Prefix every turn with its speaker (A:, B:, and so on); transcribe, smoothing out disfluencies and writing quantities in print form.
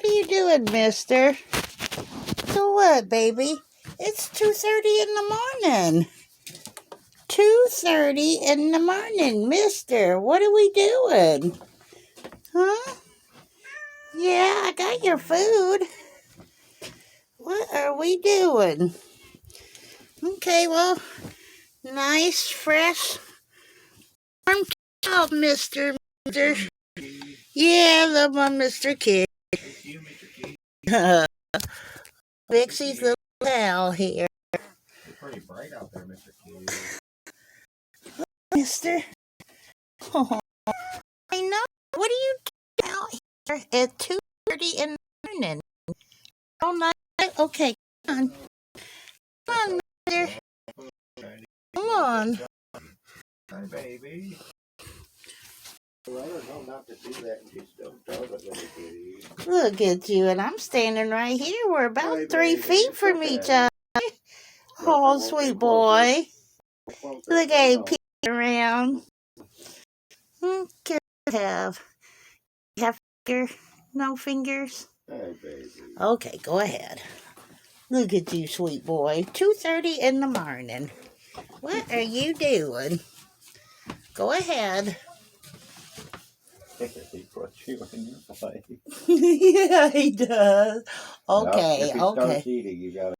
A: What are you doing, mister? So what, baby? It's 2:30 in the morning. 2:30 in the morning, mister. What are we doing? Huh? Yeah, I got your food. What are we doing? Okay, well, nice, fresh, warm towel, mister. Yeah, I love my Mr. Kid. Vixie's little pal here.
B: It's pretty bright out there, Mr. Kid.
A: Mister. Oh, I know. What are you doing out here at 2:30 in the morning? All night? Okay, come on. Come on, mister. Come on.
B: Hi, baby. Well, I don't know not to do that and just don't tell it, little kitty.
A: Look at you, and I'm standing right here. We're about 3 feet from each other. Oh, sweet boy. Look at him peeking around. Good to have. You have fingers? No fingers?
B: Hi, baby.
A: Okay, go ahead. Look at you, sweet boy. 2:30 in the morning. What are you doing? Go ahead.
B: He put you in your place.
A: Yeah, he does.
B: Well,
A: Okay,
B: if he starts
A: okay.
B: eating, you gotta